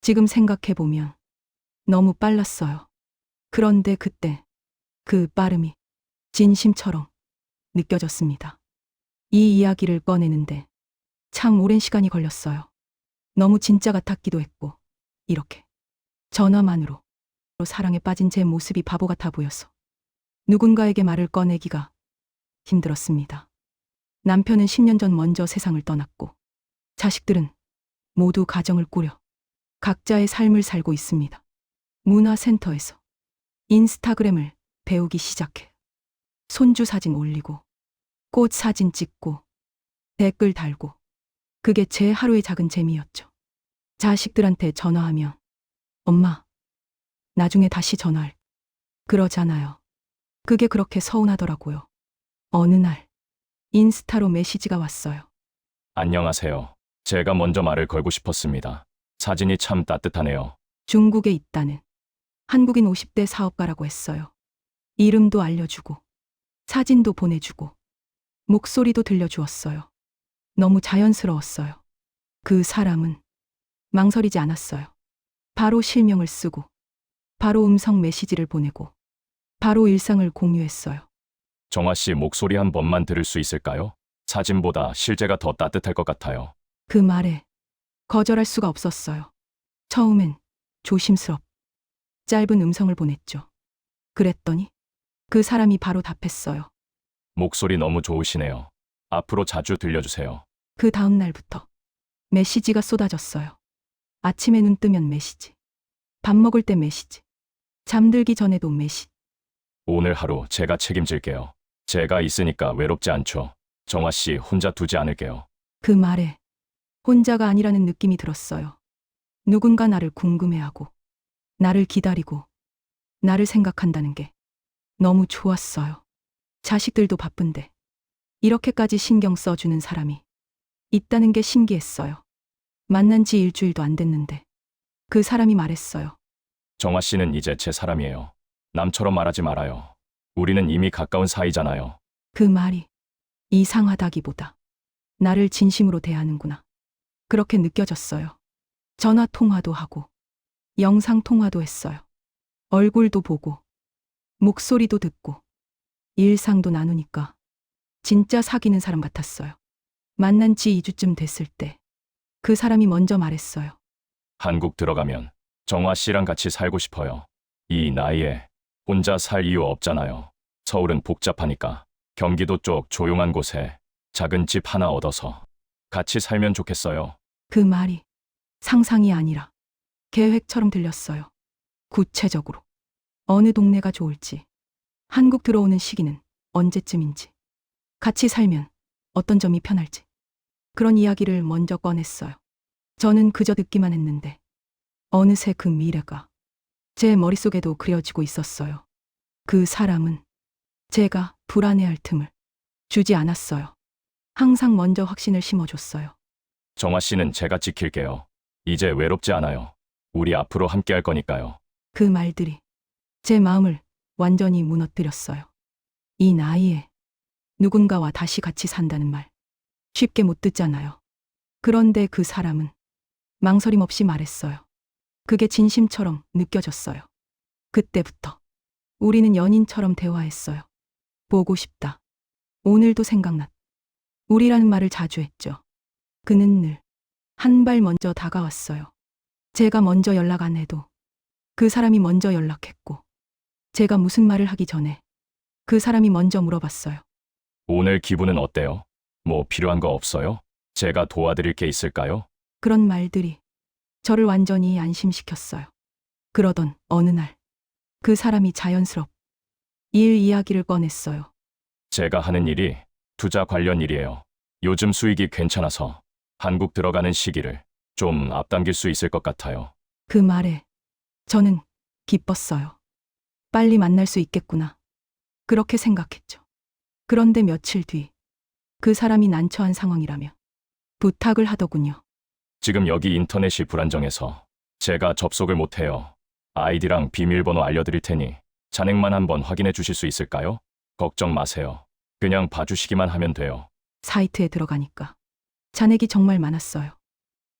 지금 생각해보면 너무 빨랐어요. 그런데 그때 그 빠름이 진심처럼 느껴졌습니다. 이 이야기를 꺼내는데 참 오랜 시간이 걸렸어요. 너무 진짜 같았기도 했고, 이렇게 전화만으로 사랑에 빠진 제 모습이 바보 같아 보여서 누군가에게 말을 꺼내기가 힘들었습니다. 남편은 10년 전 먼저 세상을 떠났고, 자식들은 모두 가정을 꾸려 각자의 삶을 살고 있습니다. 문화센터에서 인스타그램을 배우기 시작해 손주 사진 올리고 꽃 사진 찍고 댓글 달고, 그게 제 하루의 작은 재미였죠. 자식들한테 전화하면 엄마, 나중에 다시 전화할. 그러잖아요. 그게 그렇게 서운하더라고요. 어느 날 인스타로 메시지가 왔어요. 안녕하세요. 제가 먼저 말을 걸고 싶었습니다. 사진이 참 따뜻하네요. 중국에 있다는 한국인 50대 사업가라고 했어요. 이름도 알려주고 사진도 보내주고 목소리도 들려주었어요. 너무 자연스러웠어요. 그 사람은 망설이지 않았어요. 바로 실명을 쓰고 바로 음성 메시지를 보내고 바로 일상을 공유했어요. 정화 씨 목소리 한 번만 들을 수 있을까요? 사진보다 실제가 더 따뜻할 것 같아요. 그 말에 거절할 수가 없었어요. 처음엔 조심스럽 짧은 음성을 보냈죠. 그랬더니 그 사람이 바로 답했어요. 목소리 너무 좋으시네요. 앞으로 자주 들려주세요. 그 다음 날부터 메시지가 쏟아졌어요. 아침에 눈 뜨면 메시지, 밥 먹을 때 메시지, 잠들기 전에도 메시지. 오늘 하루 제가 책임질게요. 제가 있으니까 외롭지 않죠. 정화 씨 혼자 두지 않을게요. 그 말에 혼자가 아니라는 느낌이 들었어요. 누군가 나를 궁금해하고 나를 기다리고 나를 생각한다는 게 너무 좋았어요. 자식들도 바쁜데 이렇게까지 신경 써주는 사람이 있다는 게 신기했어요. 만난 지 일주일도 안 됐는데 그 사람이 말했어요. 정화 씨는 이제 제 사람이에요. 남처럼 말하지 말아요. 우리는 이미 가까운 사이잖아요. 그 말이 이상하다기보다 나를 진심으로 대하는구나, 그렇게 느껴졌어요. 전화 통화도 하고 영상 통화도 했어요. 얼굴도 보고 목소리도 듣고 일상도 나누니까 진짜 사귀는 사람 같았어요. 만난 지 2주쯤 됐을 때 그 사람이 먼저 말했어요. 한국 들어가면 정화 씨랑 같이 살고 싶어요. 이 나이에 혼자 살 이유 없잖아요. 서울은 복잡하니까 경기도 쪽 조용한 곳에 작은 집 하나 얻어서 같이 살면 좋겠어요. 그 말이 상상이 아니라 계획처럼 들렸어요. 구체적으로 어느 동네가 좋을지, 한국 들어오는 시기는 언제쯤인지, 같이 살면 어떤 점이 편할지, 그런 이야기를 먼저 꺼냈어요. 저는 그저 듣기만 했는데 어느새 그 미래가 제 머릿속에도 그려지고 있었어요. 그 사람은 제가 불안해할 틈을 주지 않았어요. 항상 먼저 확신을 심어줬어요. 정화 씨는 제가 지킬게요. 이제 외롭지 않아요. 우리 앞으로 함께 할 거니까요. 그 말들이 제 마음을 완전히 무너뜨렸어요. 이 나이에 누군가와 다시 같이 산다는 말 쉽게 못 듣잖아요. 그런데 그 사람은 망설임 없이 말했어요. 그게 진심처럼 느껴졌어요. 그때부터 우리는 연인처럼 대화했어요. 보고 싶다. 오늘도 생각났. 우리라는 말을 자주 했죠. 그는 늘 한 발 먼저 다가왔어요. 제가 먼저 연락 안 해도 그 사람이 먼저 연락했고, 제가 무슨 말을 하기 전에 그 사람이 먼저 물어봤어요. 오늘 기분은 어때요? 뭐 필요한 거 없어요? 제가 도와드릴 게 있을까요? 그런 말들이 저를 완전히 안심시켰어요. 그러던 어느 날 그 사람이 자연스럽 일 이야기를 꺼냈어요. 제가 하는 일이 투자 관련 일이에요. 요즘 수익이 괜찮아서 한국 들어가는 시기를 좀 앞당길 수 있을 것 같아요. 그 말에 저는 기뻤어요. 빨리 만날 수 있겠구나, 그렇게 생각했죠. 그런데 며칠 뒤 그 사람이 난처한 상황이라며 부탁을 하더군요. 지금 여기 인터넷이 불안정해서 제가 접속을 못해요. 아이디랑 비밀번호 알려드릴 테니 잔액만 한번 확인해 주실 수 있을까요? 걱정 마세요. 그냥 봐주시기만 하면 돼요. 사이트에 들어가니까 잔액이 정말 많았어요.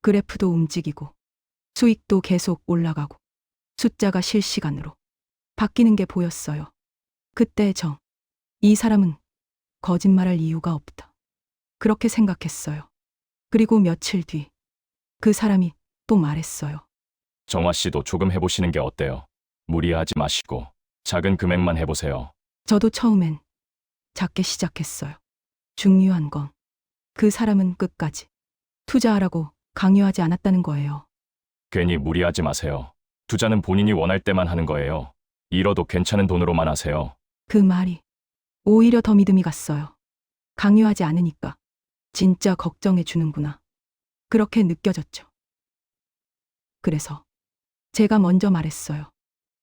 그래프도 움직이고 수익도 계속 올라가고 숫자가 실시간으로 바뀌는 게 보였어요. 그때 이 사람은 거짓말할 이유가 없다. 그렇게 생각했어요. 그리고 며칠 뒤 그 사람이 또 말했어요. 정화 씨도 조금 해보시는 게 어때요? 무리하지 마시고 작은 금액만 해보세요. 저도 처음엔 작게 시작했어요. 중요한 건 그 사람은 끝까지 투자하라고 강요하지 않았다는 거예요. 괜히 무리하지 마세요. 투자는 본인이 원할 때만 하는 거예요. 잃어도 괜찮은 돈으로만 하세요. 그 말이 오히려 더 믿음이 갔어요. 강요하지 않으니까 진짜 걱정해 주는구나. 그렇게 느껴졌죠. 그래서 제가 먼저 말했어요.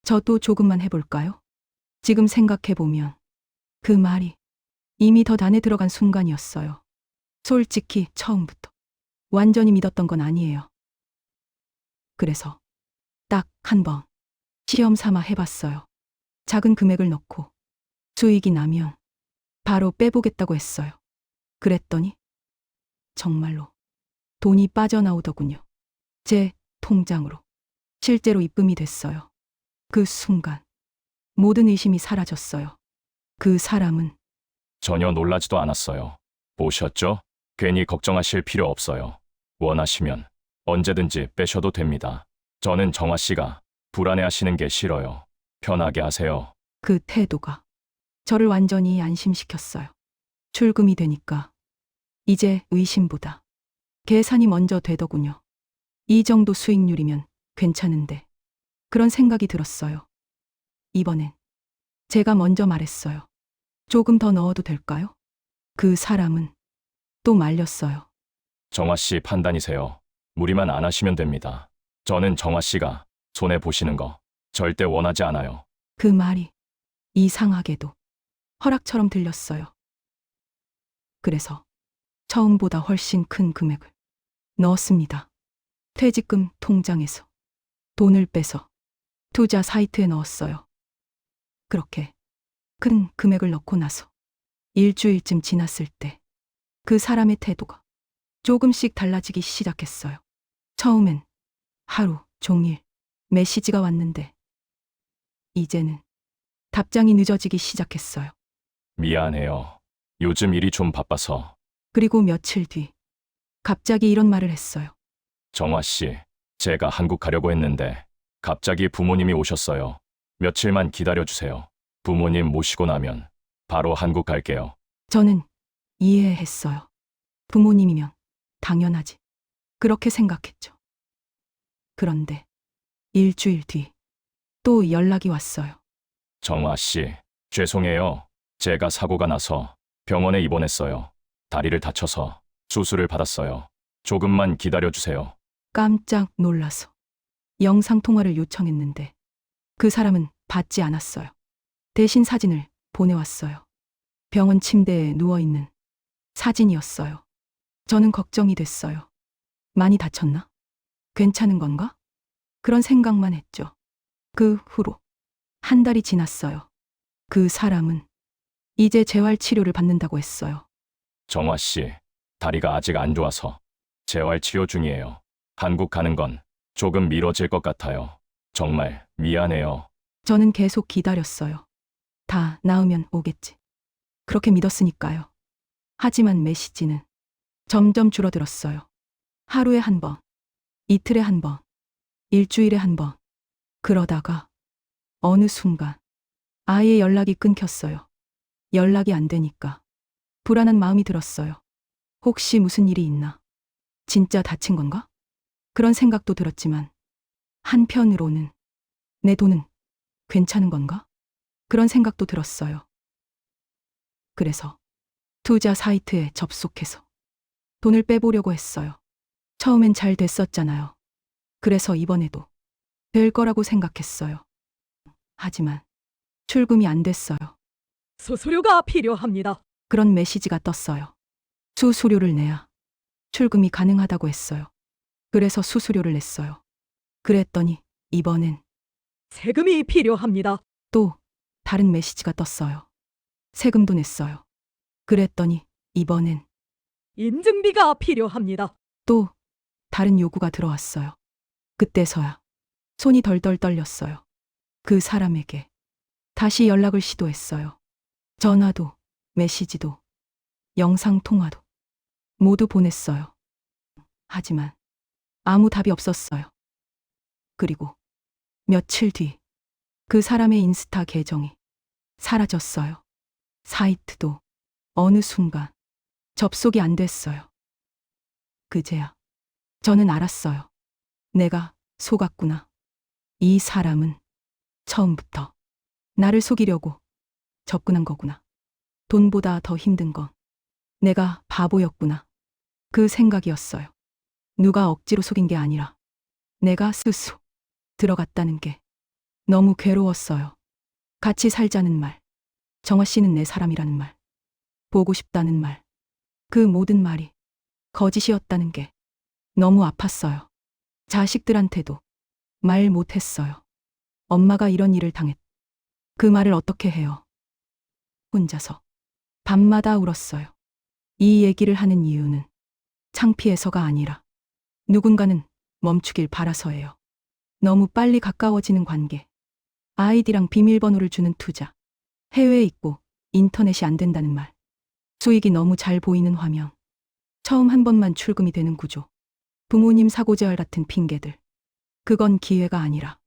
저도 조금만 해볼까요? 지금 생각해보면 그 말이 이미 더 안에 들어간 순간이었어요. 솔직히 처음부터 완전히 믿었던 건 아니에요. 그래서 딱 한 번 시험 삼아 해봤어요. 작은 금액을 넣고 수익이 나면 바로 빼보겠다고 했어요. 그랬더니 정말로 돈이 빠져나오더군요. 제 통장으로 실제로 입금이 됐어요. 그 순간 모든 의심이 사라졌어요. 그 사람은 전혀 놀라지도 않았어요. 보셨죠? 괜히 걱정하실 필요 없어요. 원하시면 언제든지 빼셔도 됩니다. 저는 정화 씨가 불안해하시는 게 싫어요. 편하게 하세요. 그 태도가 저를 완전히 안심시켰어요. 출금이 되니까 이제 의심보다 계산이 먼저 되더군요. 이 정도 수익률이면 괜찮은데 그런 생각이 들었어요. 이번엔 제가 먼저 말했어요. 조금 더 넣어도 될까요? 그 사람은 또 말렸어요. 정화 씨 판단이세요. 무리만 안 하시면 됩니다. 저는 정화 씨가 손해 보시는 거 절대 원하지 않아요. 그 말이 이상하게도 허락처럼 들렸어요. 그래서 처음보다 훨씬 큰 금액을 넣었습니다. 퇴직금 통장에서 돈을 빼서 투자 사이트에 넣었어요. 그렇게 큰 금액을 넣고 나서 일주일쯤 지났을 때 그 사람의 태도가 조금씩 달라지기 시작했어요. 처음엔 하루 종일 메시지가 왔는데 이제는 답장이 늦어지기 시작했어요. 미안해요. 요즘 일이 좀 바빠서. 그리고 며칠 뒤 갑자기 이런 말을 했어요. 정화 씨, 제가 한국 가려고 했는데 갑자기 부모님이 오셨어요. 며칠만 기다려주세요. 부모님 모시고 나면 바로 한국 갈게요. 저는 이해했어요. 부모님이면 당연하지. 그렇게 생각했죠. 그런데 일주일 뒤 또 연락이 왔어요. 정화 씨, 죄송해요. 제가 사고가 나서 병원에 입원했어요. 다리를 다쳐서 수술을 받았어요. 조금만 기다려주세요. 깜짝 놀라서 영상통화를 요청했는데 그 사람은 받지 않았어요. 대신 사진을 보내왔어요. 병원 침대에 누워있는 사진이었어요. 저는 걱정이 됐어요. 많이 다쳤나? 괜찮은 건가? 그런 생각만 했죠. 그 후로 한 달이 지났어요. 그 사람은 이제 재활 치료를 받는다고 했어요. 정화 씨, 다리가 아직 안 좋아서 재활 치료 중이에요. 한국 가는 건 조금 미뤄질 것 같아요. 정말 미안해요. 저는 계속 기다렸어요. 다 나으면 오겠지. 그렇게 믿었으니까요. 하지만 메시지는 점점 줄어들었어요. 하루에 한 번, 이틀에 한 번, 일주일에 한 번. 그러다가 어느 순간 아예 연락이 끊겼어요. 연락이 안 되니까 불안한 마음이 들었어요. 혹시 무슨 일이 있나? 진짜 다친 건가? 그런 생각도 들었지만 한편으로는 내 돈은 괜찮은 건가? 그런 생각도 들었어요. 그래서 투자 사이트에 접속해서 돈을 빼보려고 했어요. 처음엔 잘 됐었잖아요. 그래서 이번에도 될 거라고 생각했어요. 하지만 출금이 안 됐어요. 수수료가 필요합니다. 그런 메시지가 떴어요. 수수료를 내야 출금이 가능하다고 했어요. 그래서 수수료를 냈어요. 그랬더니 이번엔 세금이 필요합니다. 또 다른 메시지가 떴어요. 세금도 냈어요. 그랬더니 이번엔 인증비가 필요합니다. 또 다른 요구가 들어왔어요. 그때서야 손이 덜덜 떨렸어요. 그 사람에게 다시 연락을 시도했어요. 전화도, 메시지도, 영상통화도 모두 보냈어요. 하지만 아무 답이 없었어요. 그리고 며칠 뒤 그 사람의 인스타 계정이 사라졌어요. 사이트도 어느 순간 접속이 안 됐어요. 그제야 저는 알았어요. 내가 속았구나. 이 사람은 처음부터 나를 속이려고 접근한 거구나. 돈보다 더 힘든 건 내가 바보였구나. 그 생각이었어요. 누가 억지로 속인 게 아니라 내가 스스로 들어갔다는 게 너무 괴로웠어요. 같이 살자는 말, 정화 씨는 내 사람이라는 말, 보고 싶다는 말, 그 모든 말이 거짓이었다는 게 너무 아팠어요. 자식들한테도 말 못했어요. 엄마가 이런 일을 당했. 그 말을 어떻게 해요? 혼자서 밤마다 울었어요. 이 얘기를 하는 이유는 창피해서가 아니라 누군가는 멈추길 바라서예요. 너무 빨리 가까워지는 관계, 아이디랑 비밀번호를 주는 투자, 해외에 있고 인터넷이 안 된다는 말, 수익이 너무 잘 보이는 화면, 처음 한 번만 출금이 되는 구조, 부모님 사고재활 같은 핑계들. 그건 기회가 아니라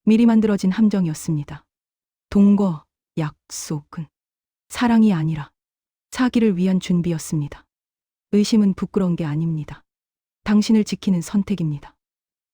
미리 만들어진 함정이었습니다. 동거, 약속은 사랑이 아니라 사기를 위한 준비였습니다. 의심은 부끄러운 게 아닙니다. 당신을 지키는 선택입니다.